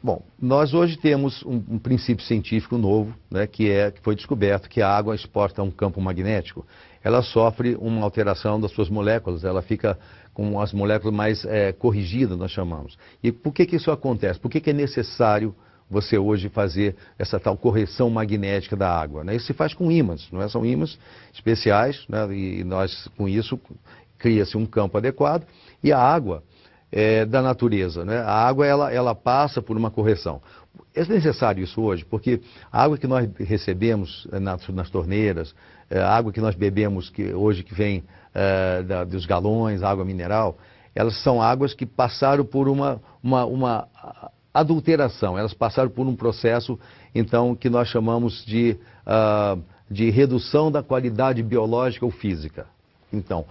Bom, nós hoje temos um princípio científico novo, né, que foi descoberto que a água exporta um campo magnético. Ela sofre uma alteração das suas moléculas, ela fica com as moléculas mais corrigidas, nós chamamos. E por que isso acontece? Por que é necessário você hoje fazer essa tal correção magnética da água, né? Isso se faz com ímãs, não é? São ímãs especiais, né? E nós, com isso, cria-se um campo adequado e a água da natureza, né? A água, ela passa por uma correção. É necessário isso hoje, porque a água que nós recebemos nas torneiras, a água que nós bebemos hoje que vem dos galões, água mineral, elas são águas que passaram por uma adulteração, elas passaram por um processo, então, que nós chamamos de redução da qualidade biológica ou física. Então,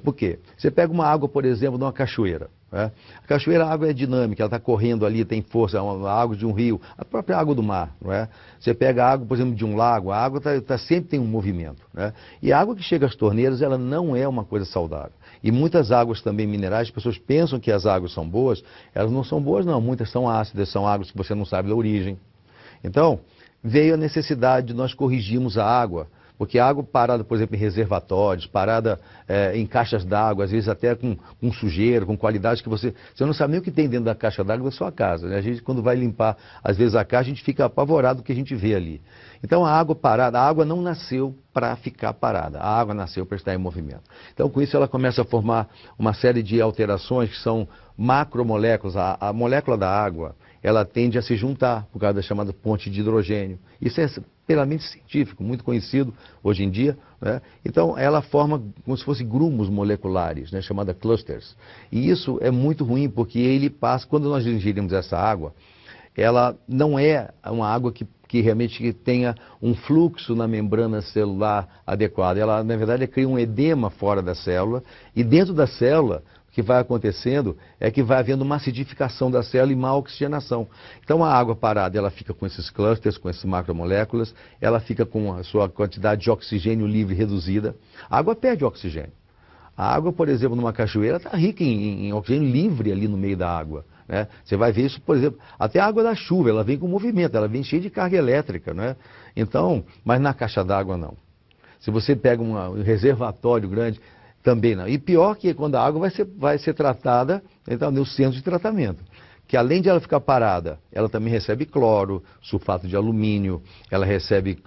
por quê? Você pega uma água, por exemplo, de uma cachoeira. Né? A cachoeira, a água é dinâmica, ela está correndo ali, tem força, a água de um rio, a própria água do mar. Não é? Você pega a água, por exemplo, de um lago, a água sempre tem um movimento. Né? E a água que chega às torneiras, ela não é uma coisa saudável. E muitas águas também minerais, as pessoas pensam que as águas são boas, elas não são boas não, muitas são ácidas, são águas que você não sabe da origem. Então, veio a necessidade de nós corrigirmos a água, porque a água parada, por exemplo, em reservatórios, parada em caixas d'água, às vezes até com sujeira, com qualidade que você não sabe nem o que tem dentro da caixa d'água da sua casa. Né? A gente, quando vai limpar, às vezes, a caixa, a gente fica apavorado do que a gente vê ali. Então, a água parada, a água não nasceu para ficar parada, a água nasceu para estar em movimento. Então, com isso, ela começa a formar uma série de alterações que são macromoléculas. A molécula da água, ela tende a se juntar por causa da chamada ponte de hidrogênio. Isso é puramente científico, muito conhecido hoje em dia. Né? Então, ela forma como se fossem grumos moleculares, né? Chamada clusters. E isso é muito ruim, porque ele passa, quando nós ingerimos essa água, ela não é uma água que realmente tenha um fluxo na membrana celular adequado. Ela, na verdade, cria um edema fora da célula, e dentro da célula, o que vai acontecendo é que vai havendo uma acidificação da célula e má oxigenação. Então, a água parada, ela fica com esses clusters, com essas macromoléculas, ela fica com a sua quantidade de oxigênio livre reduzida. A água perde oxigênio. A água, por exemplo, numa cachoeira, está rica em oxigênio livre ali no meio da água. Né? Você vai ver isso, por exemplo, até a água da chuva, ela vem com movimento, ela vem cheia de carga elétrica. Né? Então, mas na caixa d'água não. Se você pega um reservatório grande, também não. E pior que quando a água vai ser tratada, então, no centro de tratamento. Que além de ela ficar parada, ela também recebe cloro, sulfato de alumínio, ela recebe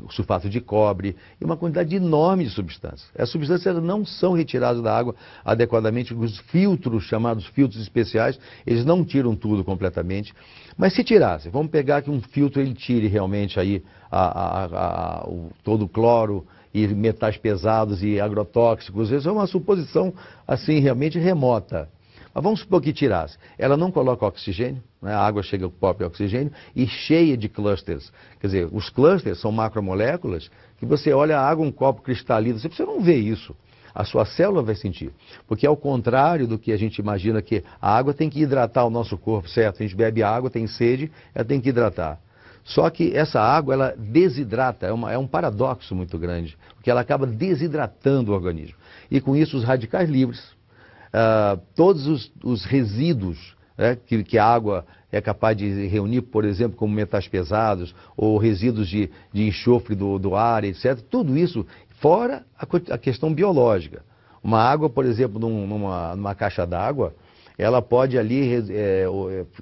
sulfato de cobre e uma quantidade enorme de substâncias. As substâncias não são retiradas da água adequadamente, os filtros, chamados filtros especiais, eles não tiram tudo completamente. Mas se tirasse, vamos pegar que um filtro ele tire realmente aí todo o cloro, e metais pesados e agrotóxicos, isso é uma suposição assim realmente remota. Mas vamos supor que tirasse. Ela não coloca oxigênio, né? A água chega com o próprio oxigênio e cheia de clusters. Quer dizer, os clusters são macromoléculas que você olha a água, um copo cristalino, você não vê isso. A sua célula vai sentir. Porque ao contrário do que a gente imagina que a água tem que hidratar o nosso corpo, certo? A gente bebe água, tem sede, ela tem que hidratar. Só que essa água, ela desidrata, é um paradoxo muito grande, porque ela acaba desidratando o organismo. E com isso, os radicais livres, todos os resíduos, né, que a água é capaz de reunir, por exemplo, como metais pesados, ou resíduos de enxofre do ar, etc., tudo isso, fora a questão biológica. Uma água, por exemplo, numa caixa d'água, ela pode ali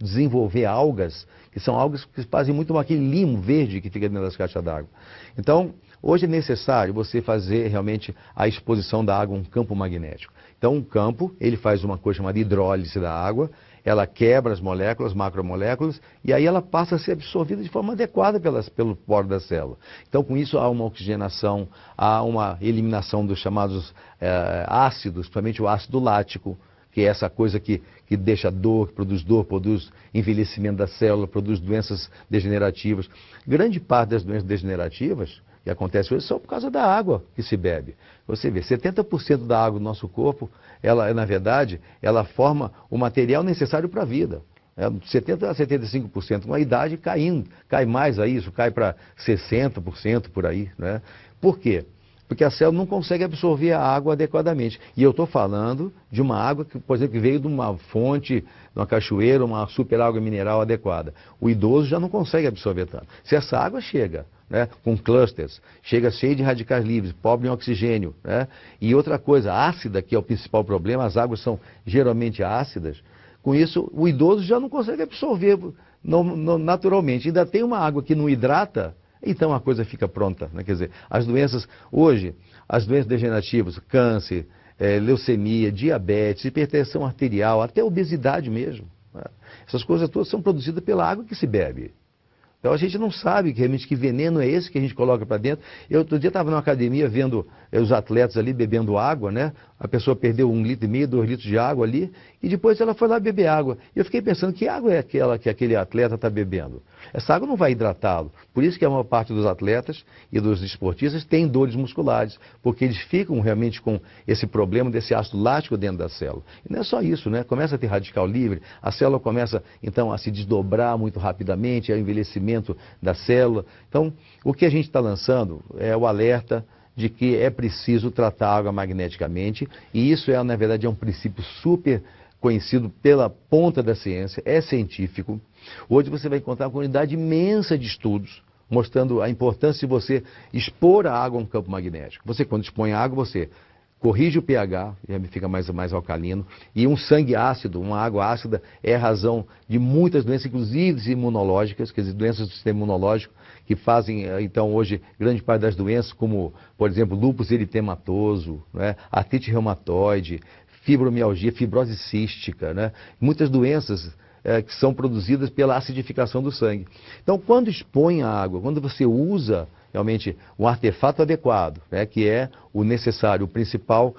desenvolver algas, que são algas que fazem muito aquele limo verde que fica dentro das caixas d'água. Então, hoje é necessário você fazer realmente a exposição da água a um campo magnético. Então, um campo, ele faz uma coisa chamada hidrólise da água, ela quebra as moléculas, macromoléculas, e aí ela passa a ser absorvida de forma adequada pelo poro da célula. Então, com isso, há uma oxigenação, há uma eliminação dos chamados ácidos, principalmente o ácido lático, que é essa coisa que deixa dor, produz envelhecimento da célula, produz doenças degenerativas. Grande parte das doenças degenerativas que acontecem hoje são por causa da água que se bebe. Você vê, 70% da água do nosso corpo, ela, na verdade, ela forma o material necessário para a vida. 70% a 75%, com a idade cai mais a isso, cai para 60% por aí. Né? Por quê? Porque a célula não consegue absorver a água adequadamente. E eu estou falando de uma água que, por exemplo, que veio de uma fonte, de uma cachoeira, uma super água mineral adequada. O idoso já não consegue absorver tanto. Se essa água chega, né, com clusters, chega cheia de radicais livres, pobre em oxigênio, né, e outra coisa, ácida, que é o principal problema, as águas são geralmente ácidas, com isso o idoso já não consegue absorver naturalmente. Ainda tem uma água que não hidrata, então a coisa fica pronta, né? Quer dizer, as doenças, hoje, as doenças degenerativas, câncer, leucemia, diabetes, hipertensão arterial, até obesidade mesmo, né? Essas coisas todas são produzidas pela água que se bebe. Então a gente não sabe realmente que veneno é esse que a gente coloca para dentro. Eu outro dia estava numa academia vendo os atletas ali bebendo água, né? A pessoa perdeu 1,5 litro, 2 litros de água ali, e depois ela foi lá beber água. E eu fiquei pensando, que água é aquela que aquele atleta está bebendo? Essa água não vai hidratá-lo. Por isso que a maior parte dos atletas e dos esportistas tem dores musculares, porque eles ficam realmente com esse problema desse ácido lático dentro da célula. E não é só isso, né? Começa a ter radical livre, a célula começa então a se desdobrar muito rapidamente, é o envelhecimento da célula. Então, o que a gente está lançando é o alerta de que é preciso tratar a água magneticamente, e isso na verdade, é um princípio super conhecido pela ponta da ciência, é científico. Hoje você vai encontrar uma quantidade imensa de estudos mostrando a importância de você expor a água a um campo magnético. Você, quando expõe a água, você corrige o pH, fica mais alcalino, e um sangue ácido, uma água ácida, é a razão de muitas doenças, inclusive imunológicas, quer dizer, doenças do sistema imunológico, que fazem, então, hoje, grande parte das doenças, como, por exemplo, lúpus eritematoso, né, artrite reumatoide, fibromialgia, fibrose cística, né, muitas doenças que são produzidas pela acidificação do sangue. Então, quando expõe a água, quando você usa realmente um artefato adequado, né, que é o necessário, o principal,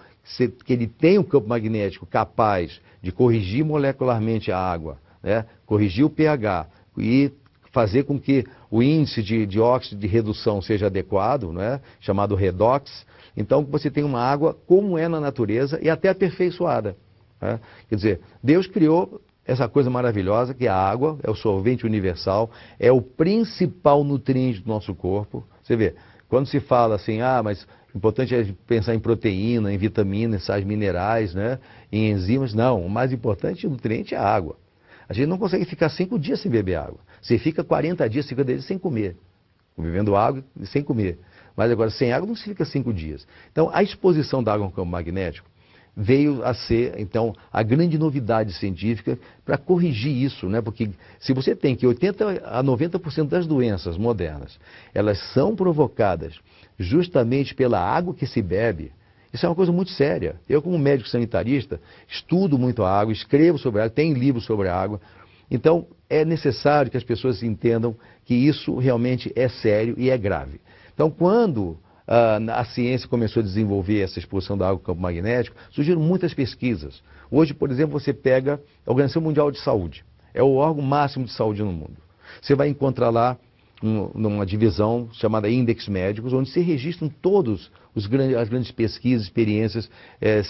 que ele tem um campo magnético capaz de corrigir molecularmente a água, né, corrigir o pH e fazer com que o índice de óxido de redução seja adequado, né, chamado redox. Então você tem uma água como é na natureza e até aperfeiçoada, né? Quer dizer, Deus criou essa coisa maravilhosa que é a água, é o solvente universal, é o principal nutriente do nosso corpo. Você vê, quando se fala assim, mas importante é pensar em proteína, em vitaminas, em sais minerais, né, em enzimas. Não, o mais importante nutriente é a água. A gente não consegue ficar 5 dias sem beber água. Você fica 40 dias, 50 dias sem comer, bebendo água e sem comer. Mas agora, sem água não se fica 5 dias. Então, a exposição da água ao campo magnético veio a ser, então, a grande novidade científica para corrigir isso, né? Porque se você tem que 80% a 90% das doenças modernas, elas são provocadas justamente pela água que se bebe, isso é uma coisa muito séria. Eu, como médico sanitarista, estudo muito a água, escrevo sobre a água, tenho livros sobre a água. Então, é necessário que as pessoas entendam que isso realmente é sério e é grave. Então, quando a ciência começou a desenvolver essa exposição da água ao campo magnético, surgiram muitas pesquisas. Hoje, por exemplo, você pega a Organização Mundial de Saúde. É o órgão máximo de saúde no mundo. Você vai encontrar lá numa divisão chamada Index Médicos, onde se registram todas as grandes pesquisas, experiências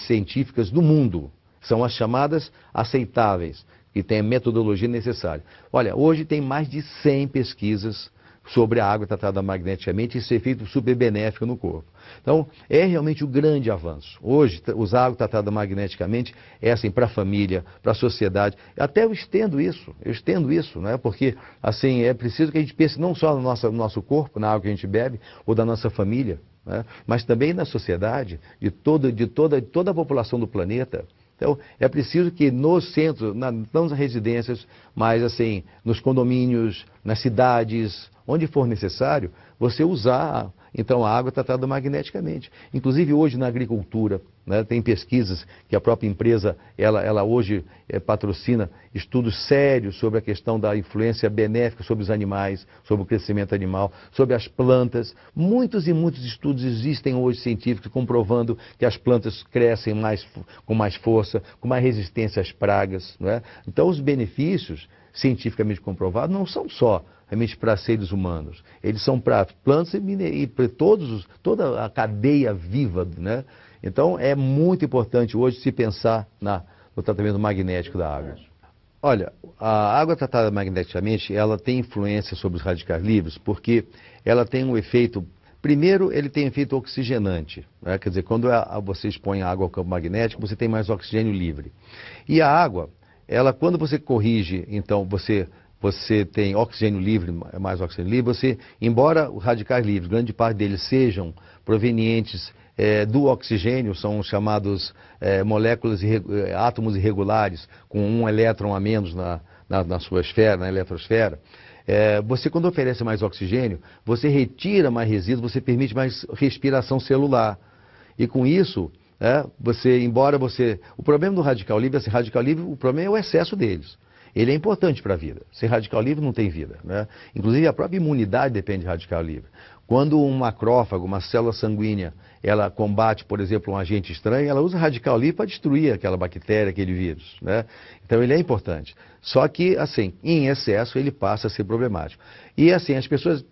científicas do mundo. São as chamadas aceitáveis, que têm a metodologia necessária. Olha, hoje tem mais de 100 pesquisas sobre a água tratada magneticamente e esse efeito super benéfico no corpo. Então, é realmente um grande avanço. Hoje, usar água tratada magneticamente é assim para a família, para a sociedade. Até eu estendo isso, né? Porque assim, é preciso que a gente pense não só no nosso corpo, na água que a gente bebe, ou da nossa família, né? Mas também na sociedade, de toda a população do planeta. Então, é preciso que nos centros, não nas residências, mas assim, nos condomínios, nas cidades, onde for necessário, você usar então a água tratada magneticamente. Inclusive hoje na agricultura, né, tem pesquisas que a própria empresa, ela hoje patrocina estudos sérios sobre a questão da influência benéfica sobre os animais, sobre o crescimento animal, sobre as plantas. Muitos e muitos estudos existem hoje científicos comprovando que as plantas crescem com mais força, com mais resistência às pragas, não é? Então os benefícios cientificamente comprovados não são só realmente para seres humanos, eles são para plantas e para toda a cadeia viva, né? Então é muito importante hoje se pensar no tratamento magnético da água. Olha, a água tratada magneticamente, ela tem influência sobre os radicais livres porque ela tem um efeito Primeiro, ele tem efeito oxigenante, né? Quer dizer, quando você expõe a água ao campo magnético, você tem mais oxigênio livre. E a água, ela, quando você corrige, então você tem oxigênio livre, mais oxigênio livre, você, embora os radicais livres, grande parte deles sejam provenientes do oxigênio, são chamados moléculas, átomos irregulares, com um elétron a menos na sua esfera, na eletrosfera. Você, quando oferece mais oxigênio, você retira mais resíduos, você permite mais respiração celular. E com isso, o problema do radical livre, assim, radical livre, o problema é o excesso deles. Ele é importante para a vida. Sem radical livre não tem vida, né? Inclusive a própria imunidade depende de radical livre. Quando um macrófago, uma célula sanguínea, ela combate, por exemplo, um agente estranho, ela usa radical livre para destruir aquela bactéria, aquele vírus, né? Então ele é importante. Só que, assim, em excesso ele passa a ser problemático. E assim, as pessoas,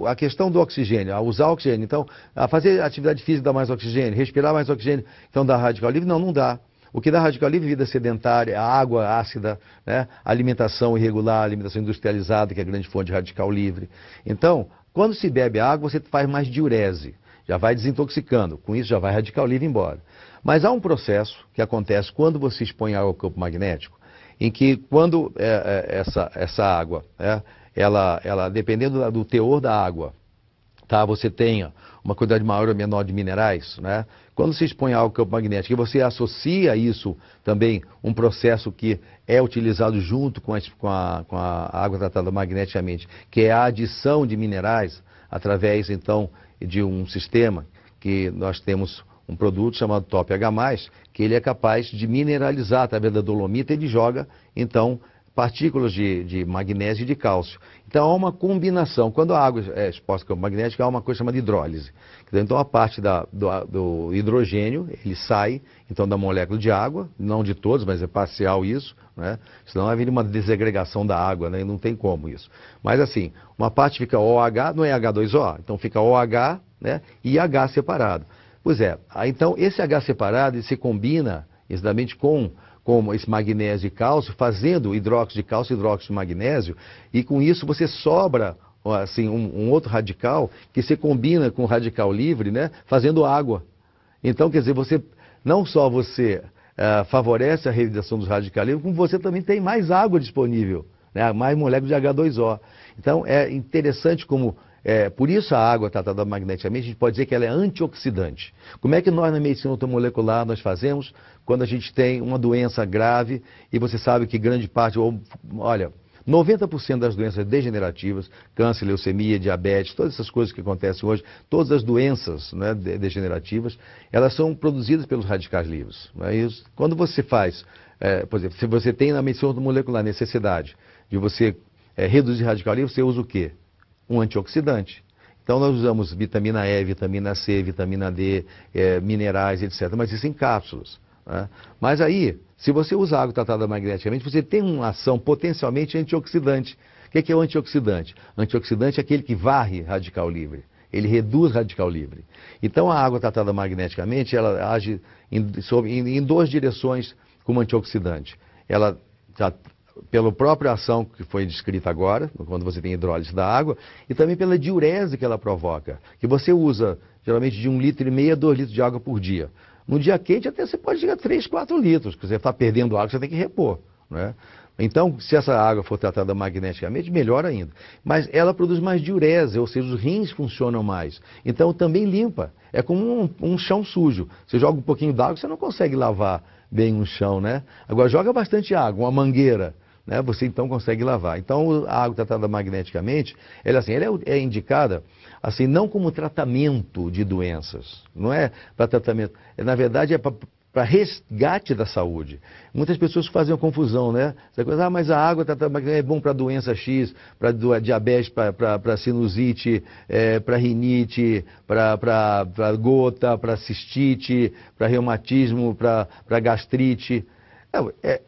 a questão do oxigênio, a usar oxigênio, então, a fazer atividade física dá mais oxigênio, respirar mais oxigênio, então dá radical livre? Não, não dá. O que dá radical livre, vida sedentária, a água ácida, né? Alimentação irregular, alimentação industrializada, que é a grande fonte de radical livre. Então, quando se bebe água, você faz mais diurese, já vai desintoxicando, com isso já vai radical livre embora. Mas há um processo que acontece quando você expõe água ao campo magnético, em que quando essa água, ela dependendo do teor da água, tá, você tenha uma quantidade maior ou menor de minerais, né? Quando se expõe ao campo magnético e você associa isso também, um processo que é utilizado junto com a água tratada magneticamente, que é a adição de minerais através, então, de um sistema que nós temos um produto chamado Top H+, que ele é capaz de mineralizar através da dolomita, ele joga, então, partículas de magnésio e de cálcio. Então há uma combinação. Quando a água é exposta ao campo magnético, há uma coisa chamada hidrólise. Então a parte do hidrogênio, ele sai então da molécula de água, não de todos, mas é parcial isso, né? Senão haveria uma desagregação da água, né? E não tem como isso. Mas assim, uma parte fica OH, não é H2O, então fica OH, né? E H separado. Pois é, então esse H separado ele se combina exatamente com esse magnésio e cálcio, fazendo hidróxido de cálcio e hidróxido de magnésio, e com isso você sobra assim, um outro radical que se combina com o radical livre, né, fazendo água. Então, quer dizer, não só você favorece a realização dos radicais livres, como você também tem mais água disponível, né, mais moléculas de H2O. Então, é interessante como... por isso a água tratada magneticamente, a gente pode dizer que ela é antioxidante. Como é que nós na medicina automolecular nós fazemos quando a gente tem uma doença grave e você sabe que grande parte, olha, 90% das doenças degenerativas, câncer, leucemia, diabetes, todas essas coisas que acontecem hoje, todas as doenças, né, degenerativas, elas são produzidas pelos radicais livres. Né? E quando você faz, por exemplo, se você tem na medicina automolecular necessidade de você reduzir radical livre, você usa o quê? Um antioxidante. Então nós usamos vitamina E, vitamina C, vitamina D, minerais, etc. Mas isso em cápsulas, né? Mas aí, se você usa água tratada magneticamente, você tem uma ação potencialmente antioxidante. O que é o antioxidante? Antioxidante é aquele que varre radical livre. Ele reduz radical livre. Então a água tratada magneticamente, ela age em duas direções como antioxidante. Ela pela própria ação que foi descrita agora, quando você tem hidrólise da água, e também pela diurese que ela provoca, que você usa geralmente de 1,5 litro a 2 litros de água por dia. No dia quente até você pode chegar a 3, 4 litros, porque você está perdendo água, você tem que repor, né? Então, se essa água for tratada magneticamente, melhor ainda. Mas ela produz mais diurese, ou seja, os rins funcionam mais. Então, também limpa. É como um chão sujo. Você joga um pouquinho d'água, você não consegue lavar bem um chão, né? Agora, joga bastante água, uma mangueira, né? Você então consegue lavar. Então, a água tratada magneticamente, ela é indicada assim, não como tratamento de doenças. Não é para tratamento. Na verdade, é para resgate da saúde. Muitas pessoas fazem uma confusão, né? Essa coisa, mas a água é bom para doença X, para diabetes, para sinusite, para rinite, para gota, para cistite, para reumatismo, para gastrite.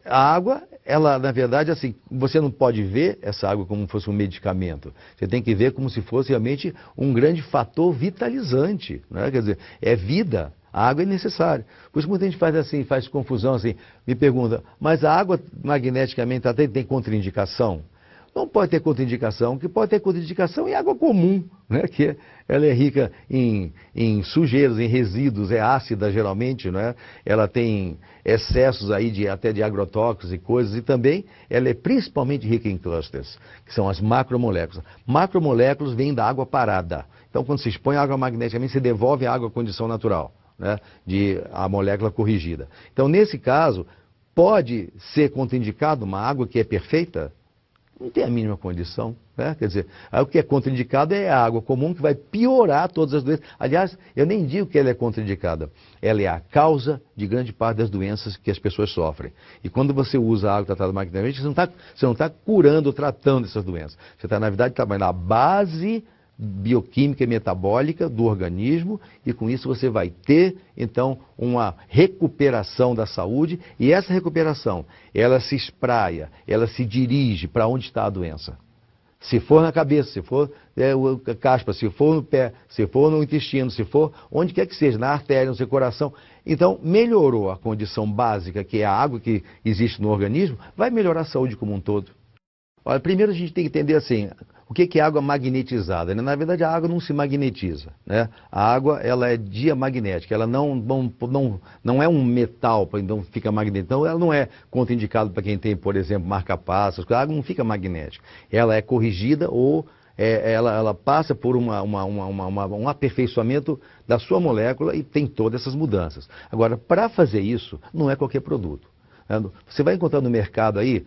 A água, ela, na verdade, assim, você não pode ver essa água como se fosse um medicamento. Você tem que ver como se fosse realmente um grande fator vitalizante, né? Quer dizer, é vida. A água é necessária. Por isso muita gente faz confusão assim, me pergunta, mas a água magneticamente tem contraindicação? não pode ter contraindicação. O que pode ter contraindicação é água comum, né? Que ela é rica em sujeiras, em resíduos, é ácida geralmente, né? Ela tem excessos aí até de agrotóxicos e coisas, e também ela é principalmente rica em clusters, que são as macromoléculas. Macromoléculas vêm da água parada. Então, quando se expõe água magneticamente, você devolve a água à condição natural, né? De a molécula corrigida. Então, nesse caso, pode ser contraindicado uma água que é perfeita? Não tem a mínima condição, né? Quer dizer, o que é contraindicado é a água comum que vai piorar todas as doenças. Aliás, eu nem digo que ela é contraindicada. Ela é a causa de grande parte das doenças que as pessoas sofrem. E quando você usa água tratada magneticamente, você não está curando ou tratando essas doenças. Você está, na verdade, trabalhando a base bioquímica e metabólica do organismo, e com isso você vai ter, então, uma recuperação da saúde, e essa recuperação, ela se espraia, ela se dirige para onde está a doença. Se for na cabeça, se for caspa, se for no pé, se for no intestino, se for onde quer que seja, na artéria, no seu coração. Então, melhorou a condição básica, que é a água que existe no organismo, vai melhorar a saúde como um todo. Olha, primeiro a gente tem que entender assim, o que é água magnetizada? Na verdade, a água não se magnetiza, né? A água, ela é diamagnética, ela não é um metal, então fica magnética. Então, ela não é contraindicada para quem tem, por exemplo, marca-passos. A água não fica magnética. Ela é corrigida ou ela passa por um aperfeiçoamento da sua molécula e tem todas essas mudanças. Agora, para fazer isso, não é qualquer produto. Você vai encontrar no mercado aí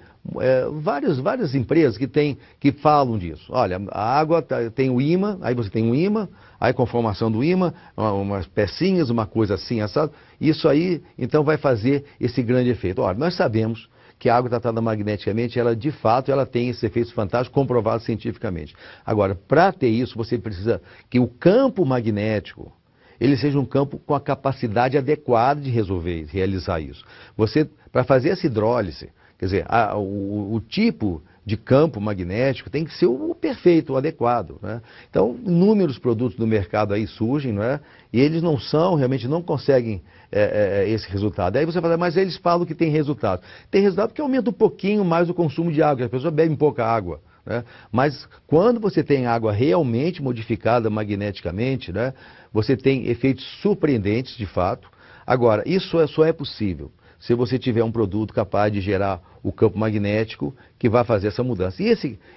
várias empresas que falam disso. Olha, a água tem o ímã, aí você tem um ímã, aí com a formação do ímã, umas pecinhas, uma coisa assim, assado. Isso aí, então, vai fazer esse grande efeito. Olha, nós sabemos que a água tratada magneticamente, ela de fato, ela tem esses efeitos fantásticos comprovados cientificamente. Agora, para ter isso, você precisa que o campo magnético ele seja um campo com a capacidade adequada de realizar isso. Você, para fazer essa hidrólise, quer dizer, o tipo de campo magnético tem que ser o perfeito, o adequado, né? Então, inúmeros produtos no mercado aí surgem, não é? E eles realmente não conseguem esse resultado. Aí você fala, mas eles falam que tem resultado. Tem resultado porque aumenta um pouquinho mais o consumo de água, as pessoas bebem pouca água, né? Mas quando você tem água realmente modificada magneticamente, né, você tem efeitos surpreendentes de fato. Agora, isso só é possível se você tiver um produto capaz de gerar o campo magnético que vai fazer essa mudança. E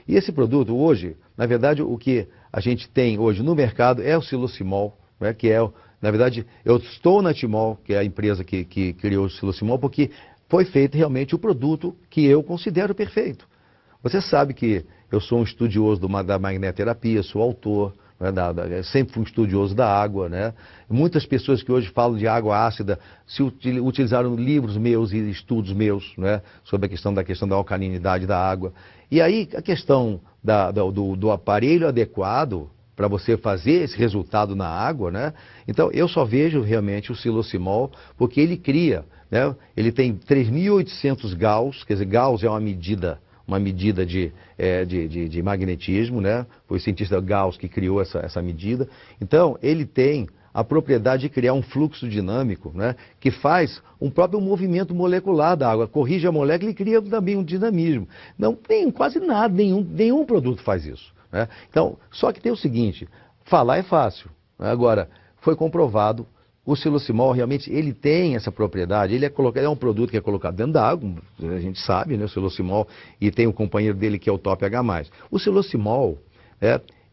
esse produto hoje, na verdade, o que a gente tem hoje no mercado é o Silocimol, né, que na verdade, eu estou na Timol, que é a empresa que criou o Silocimol, porque foi feito realmente o produto que eu considero perfeito. Você sabe que eu sou um estudioso da magnetoterapia, sou autor, né, sempre fui um estudioso da água, né? Muitas pessoas que hoje falam de água ácida utilizaram livros meus e estudos meus, né, sobre a questão da alcalinidade da água. E aí a questão do aparelho adequado para você fazer esse resultado na água, né? Então eu só vejo realmente o Silocimol porque ele cria, né? Ele tem 3.800 Gauss, quer dizer, Gauss é uma medida de magnetismo, né? Foi o cientista Gauss que criou essa medida. Então, ele tem a propriedade de criar um fluxo dinâmico, né? Que faz um próprio movimento molecular da água, corrige a molécula e cria também um dinamismo. Não tem quase nada, nenhum produto faz isso, né? Então, só que tem o seguinte, falar é fácil, né? Agora, foi comprovado. O Silocimol realmente ele tem essa propriedade, ele é um produto que é colocado dentro da água, a gente sabe, né, o Silocimol, e tem o companheiro dele que é o Top H+. O Silocimol,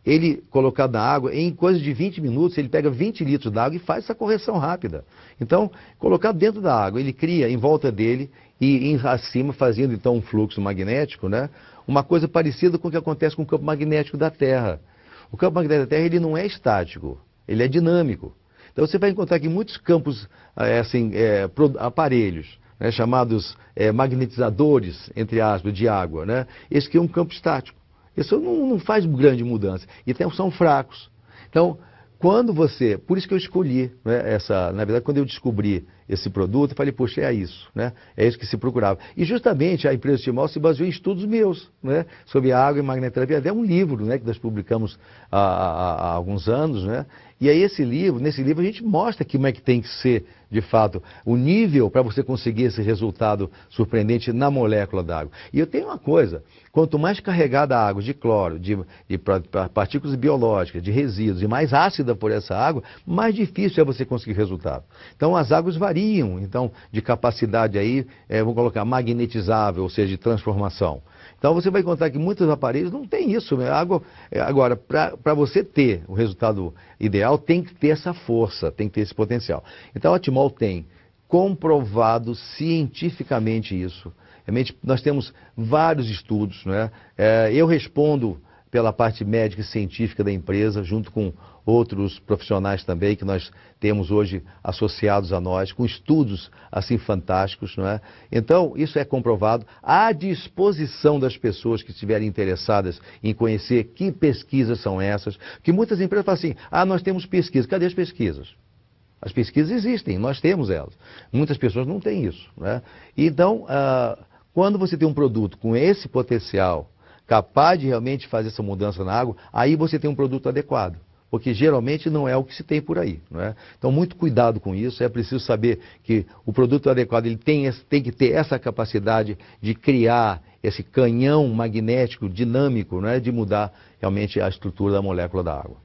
ele colocado na água, em coisa de 20 minutos, ele pega 20 litros d'água e faz essa correção rápida. Então, colocado dentro da água, ele cria em volta dele e acima, fazendo então um fluxo magnético, né, uma coisa parecida com o que acontece com o campo magnético da Terra. O campo magnético da Terra ele não é estático, ele é dinâmico. Então você vai encontrar aqui muitos campos, aparelhos, né, chamados magnetizadores, entre aspas, de água, né? Esse aqui é um campo estático. Isso não faz grande mudança. E são fracos. Então, por isso que eu escolhi, né, na verdade, quando eu descobri esse produto, eu falei, poxa, é isso, né? É isso que se procurava. E justamente a empresa Timol se baseou em estudos meus, né? Sobre água e magnetoterapia. É um livro, né, que nós publicamos há alguns anos, né? E aí nesse livro a gente mostra como é que tem que ser, de fato, o nível para você conseguir esse resultado surpreendente na molécula da água. E eu tenho uma coisa, quanto mais carregada a água de cloro, de partículas biológicas, de resíduos, e mais ácida por essa água, mais difícil é você conseguir resultado. Então as águas variam, então, de capacidade aí, vamos colocar, magnetizável, ou seja, de transformação. Então você vai encontrar que muitos aparelhos não tem isso, né? Agora, para você ter o resultado ideal, tem que ter essa força, tem que ter esse potencial. Então a Timol tem comprovado cientificamente isso. Realmente, nós temos vários estudos, né? Eu respondo pela parte médica e científica da empresa, junto com outros profissionais também, que nós temos hoje associados a nós, com estudos assim fantásticos, não é? Então, isso é comprovado à disposição das pessoas que estiverem interessadas em conhecer que pesquisas são essas, que muitas empresas falam assim, nós temos pesquisas, cadê as pesquisas? As pesquisas existem, nós temos elas. Muitas pessoas não têm isso, né? Então, quando você tem um produto com esse potencial, capaz de realmente fazer essa mudança na água, aí você tem um produto adequado. Porque geralmente não é o que se tem por aí, não é? Então, muito cuidado com isso. É preciso saber que o produto adequado ele tem que ter essa capacidade de criar esse canhão magnético dinâmico, não é? De mudar realmente a estrutura da molécula da água.